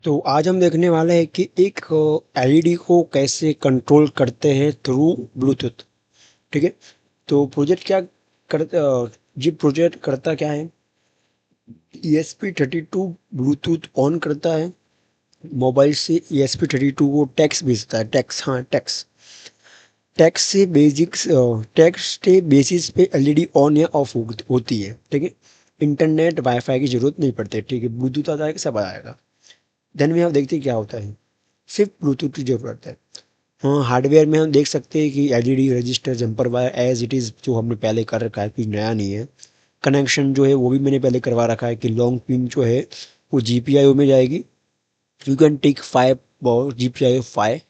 तो आज हम देखने वाले हैं कि एक एलईडी को कैसे कंट्रोल करते हैं थ्रू ब्लूटूथ। ठीक है। तो प्रोजेक्ट क्या जी प्रोजेक्ट करता क्या है। ESP32 ब्लूटूथ ऑन करता है। मोबाइल से ESP32 को टेक्स्ट भेजता है। टेक्स्ट, हाँ टेक्स्ट। टेक्स्ट के बेसिस पे एलईडी ऑन या ऑफ होती है। ठीक है। इंटरनेट वाईफाई की जरूरत नहीं पड़ती। ठीक है, ब्लूटूथ आ जाएगा, सब आ जाएगा। देन भी हम देखते हैं क्या होता है। सिर्फ ब्लूटूथ की जरूरत है। हाँ, हार्डवेयर में हम देख सकते हैं कि LED resistor jumper wire as it is जो हमने पहले कर रखा है, कुछ नया नहीं है। कनेक्शन जो है वो भी मैंने पहले करवा रखा है कि लॉन्ग पिन जो है वो GPIO में जाएगी। You can take 5 GPIO 5।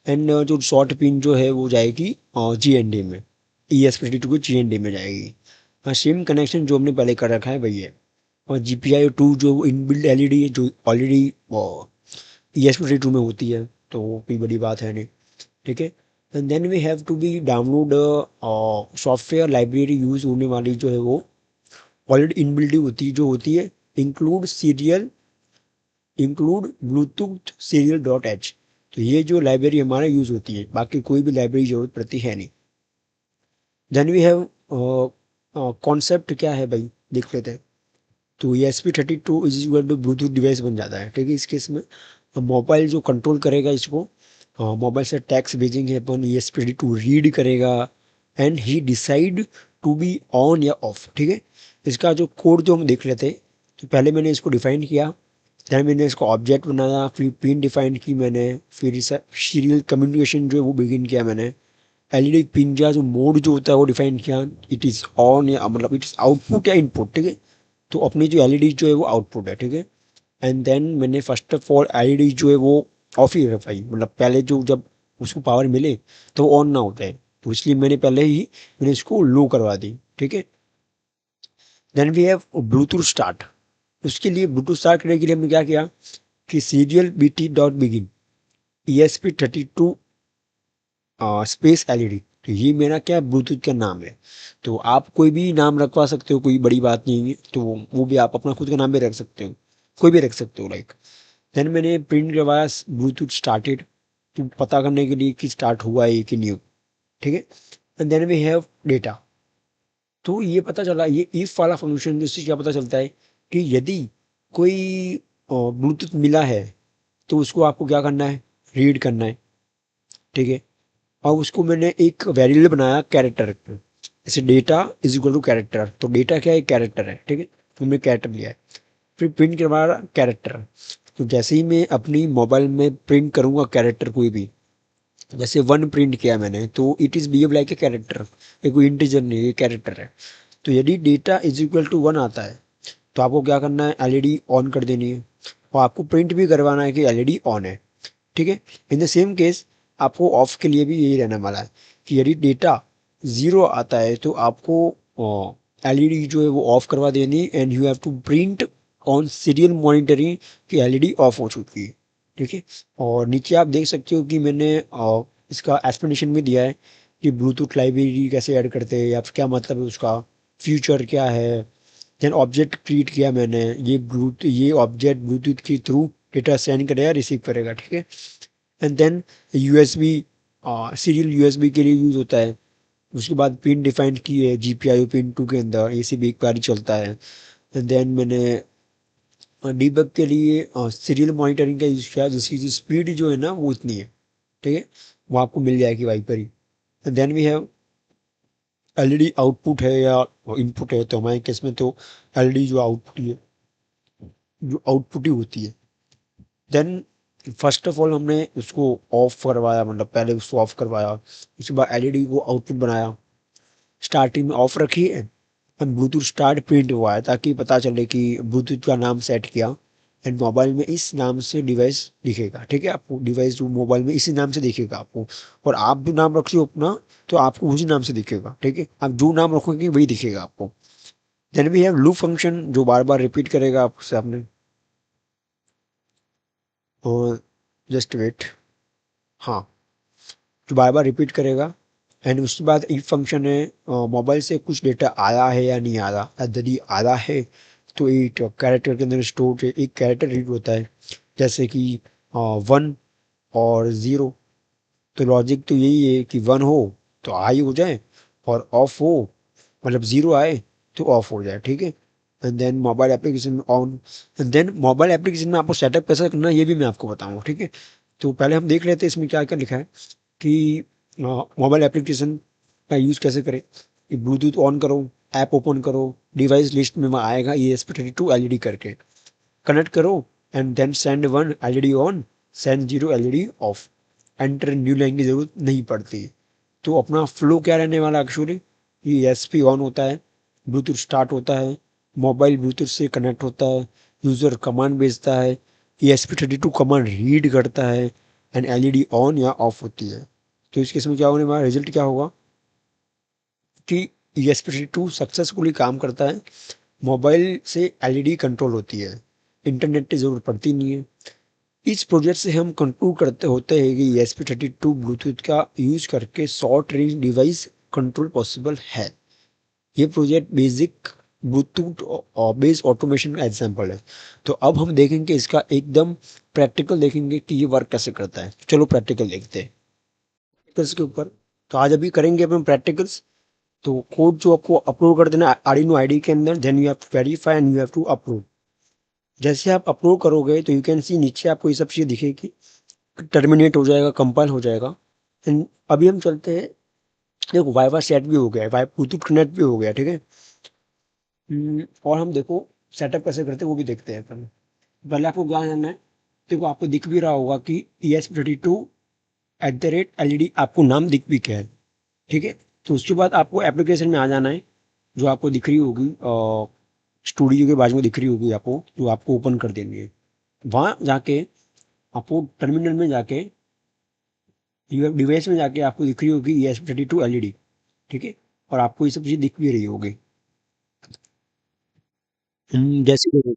And जो शॉर्ट पिन जो है वो जाएगी GND में। ESP32 को GND में जाएगी। हाँ, सेम कनेक्शन जो हमने पहले कर रखा है वही है। और GPIO 2 जो इनबिल्ट एलईडी है जो ऑलरेडी ESP32 में होती है, तो वो कोई बड़ी बात है नहीं। ठीक है। And then we have to be download software library use होने वाली जो है वो ऑलरेडी इनबिल्ट होती जो होती है। Include serial include Bluetooth serial.h। तो ये जो लाइब्रेरी हमारा यूज होती है, बाकी कोई भी लाइब्रेरी जरूरत पड़ती है नहीं। देन वी हैव कॉन्सेप्ट क्या है भाई, देख लेते हैं। तो ESP32 is equal to Bluetooth device बन जाता है। ठीक है। इस केस में मोबाइल जो कंट्रोल करेगा इसको, मोबाइल से टैक्स भेजेंगे अपन, ESP32 रीड करेगा and he decide to be on या ऑफ। ठीक है। इसका जो कोड जो हम देख लेते हैं, तो पहले मैंने इसको डिफाइन किया। फिर मैंने इसको ऑब्जेक्ट बनाया, फिर पिन डिफाइन की मैंने, फिर इस सीरियल कम्युनिकेशन जो है वो बिगिन किया मैंने। एलईडी पिन का जो मोड जो होता है वो डिफाइन किया। इट इज़ ऑन या मतलब इट इज़ आउटपुट या इनपुट। ठीक है। तो अपनी जो एलईडी जो है वो आउटपुट है। ठीक है। एंड देन मैंने फर्स्ट ऑफ ऑल एलईडी जो है वो ऑफ ही रखाई, मतलब पहले जो जब उसको पावर मिले तो ऑन ना होता है, तो इसलिए मैंने इसको लो करवा दी। ठीक है। Then we have Bluetooth start. उसके लिए ब्लूटूथ स्टार्ट करने के लिए हमने क्या किया कि serial BT.begin ESP32 space LED. तो ये मेरा क्या ब्लूटूथ का नाम है। तो आप कोई भी नाम रखवा सकते हो, कोई बड़ी बात नहीं है। तो वो भी आप अपना खुद का नाम भी रख सकते हो, कोई भी रख सकते हो लाइक। देन मैंने प्रिंट करवाया ब्लूटूथ स्टार्टेड, तो पता करने के लिए कि स्टार्ट हुआ है कि नहीं। ठीक है। And then we have data. तो ये पता चला, ये इफ वाला फंक्शन जिससे क्या पता चलता है कि यदि कोई ब्लूटूथ मिला है तो उसको आपको क्या करना है, रीड करना है। ठीक है। और उसको मैंने एक वेरिएबल बनाया कैरेक्टर, जैसे data is equal to character. तो डेटा क्या है, कैरेक्टर है। ठीक है। तो मैंने कैरेक्टर लिया है। फिर प्रिंट करवाया कैरेक्टर। तो जैसे ही मैं अपनी मोबाइल में प्रिंट करूंगा कैरेक्टर कोई भी, जैसे 1 प्रिंट किया मैंने, तो it is behave like a character. ये कोई इंटीजर नहीं, ये कैरेक्टर है। तो यदि डेटा इज इक्वल टू 1 आता है तो आपको क्या करना है, एलईडी ऑन कर देनी है। और आपको प्रिंट भी करवाना है कि एलईडी ऑन है। ठीक है। इन द सेम केस आपको ऑफ के लिए भी यही रहने वाला है कि यदि डेटा 0 आता है तो आपको एलईडी जो है वो ऑफ करवा देनी, and you have to print on serial monitoring कि एलईडी ऑफ हो चुकी है। ठीक है। और नीचे आप देख सकते हो कि मैंने इसका एक्सप्लेनेशन भी दिया है कि ब्लूटूथ लाइब्रेरी कैसे ऐड करते हैं या फिर क्या मतलब है उसका, फ्यूचर क्या है। देन ऑब्जेक्ट क्रिएट किया मैंने, ये ऑब्जेक्ट ब्लूटूथ के थ्रू डेटा सेंड करेगा, रिसीव करेगा। ठीक है। And then USB, serial USB के लिए यूज होता है। उसके बाद पिन डिफाइन की है GPIO पिन 2 के अंदर, ये सिर्फ एक बार ही चलता है। एंड देन मैंने डीबग के लिए सीरियल मॉनिटरिंग का यूज किया, जिसकी स्पीड जो है ना वो इतनी है। ठीक है। वो आपको मिल जाएगी वहीं पर ही। And then we have LED output है या इनपुट है, तो हमारे केस में तो एलईडी जो आउटपुट ही होती है। देन फर्स्ट ऑफ ऑल हमने उसको ऑफ करवाया, मतलब पहले उसको ऑफ करवाया। उसके बाद एलईडी को आउटपुट बनाया, स्टार्टिंग में ऑफ रखी है। एंड ब्लूटूथ स्टार्ट प्रिंट हुआ है ताकि पता चले कि ब्लूटूथ का नाम सेट किया एंड मोबाइल में इस नाम से डिवाइस दिखेगा। ठीक है। आपको डिवाइस जो मोबाइल में इसी नाम से दिखेगा आपको, और आप जो नाम रखिए अपना तो आपको उसी नाम से दिखेगा। ठीक है। आप जो नाम रखोगे वही दिखेगा आपको। Then we have loop function जो बार बार रिपीट करेगा आपसे आपने, और जस्ट वेट, हाँ, जो बार बार रिपीट करेगा। एंड उसके बाद इफ फंक्शन है, मोबाइल से कुछ डेटा आया है या नहीं आया। यदि आया है तो इट कैरेक्टर के अंदर स्टोर है, एक कैरेक्टर रीड होता है। जैसे कि 1 और 0। तो लॉजिक तो यही है कि 1 हो तो हाई हो जाए, और ऑफ हो मतलब 0 आए तो ऑफ हो जाए, ठीक है। एंड देन मोबाइल एप्लीकेशन में on. And then mobile application में आपको सेटअप कैसे करना है ये भी मैं आपको बताऊंगा, ठीक है। तो पहले हम देख लेते हैं इसमें क्या क्या लिखा है कि मोबाइल एप्लीकेशन का यूज़ कैसे करें। कि ब्लूटूथ ऑन करो, ऐप ओपन करो, डिवाइस लिस्ट में आएगा ESP32 LED करके, कनेक्ट करो, and then send 1 LED on, send 0 LED off. Enter new line की जरूरत नहीं पड़ती। तो अपना फ्लो क्या रहने वाला एक्चुअली, ये ESP ऑन होता है, ब्लूटूथ स्टार्ट होता है, मोबाइल ब्लूटूथ से कनेक्ट होता है, यूज़र कमांड भेजता है, ESP32 कमांड रीड करता है, एंड LED ऑन या ऑफ होती है। तो इस केस में क्या होने वाला, रिजल्ट क्या होगा कि ESP32 सक्सेसफुली काम करता है, मोबाइल से LED कंट्रोल होती है, इंटरनेट की जरूरत पड़ती नहीं है। इस प्रोजेक्ट से हम कंक्लूड करते होते हैं कि ESP32 ब्लूटूथ का यूज करके short range device control possible है। ये project basic Bluetooth base automation का एग्जांपल है। तो अब हम देखेंगे इसका एकदम प्रैक्टिकल, देखेंगे कि ये वर्क कैसे करता है। चलो प्रैक्टिकल देखते हैं प्रैक्टिकल्स के ऊपर। तो आज अभी करेंगे अपन प्रैक्टिकल्स। तो कोड जो आपको अपलोड कर देना आर्डिनो आईडी के अंदर, then you have to verify and you have to upload. जैसे आप अपलोड करोगे तो यू कैन सी नीचे आपको ये सब चीज़ दिखेगी, टर्मिनेट हो जाएगा, कंपाइल हो जाएगा। एंड अभी हम चलते हैं, देखो वाईफाई सेट भी हो गया है, वाई ब्लूटूथ कनेक्ट भी हो गया, ठीक है। और हम देखो सेटअप कैसे करते हैं वो भी देखते हैं पहले। पहले आपको क्या करना है, देखो आपको दिख भी रहा होगा कि ES32 @ LED आपको नाम दिख भी क्या है, ठीक है। तो उसके बाद आपको एप्लीकेशन में आ जाना है, जो आपको दिख रही होगी स्टूडियो के बाजू में दिख रही होगी आपको, जो आपको ओपन कर देनी है। वहाँ जाके आपको टर्मिनल में जाके डिवाइस में जाके आपको दिख रही होगी ES32 LED, ठीक है। और आपको ये सब चीज़ दिख भी रही होगी। जैसे देखो,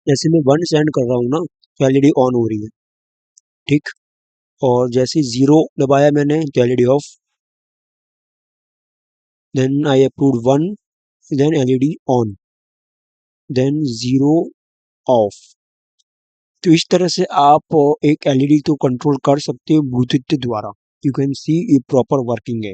जैसे मैं 1 सेंड कर रहा हूँ ना तो LED ऑन हो रही है, ठीक। और जैसे 0 दबाया मैंने तो LED off. Then I approve 1, then LED on, then 0 off. तो इस तरह से आप एक LED तो कंट्रोल कर सकते हो ब्लूटूथ के द्वारा। यू कैन सी ये प्रॉपर वर्किंग है।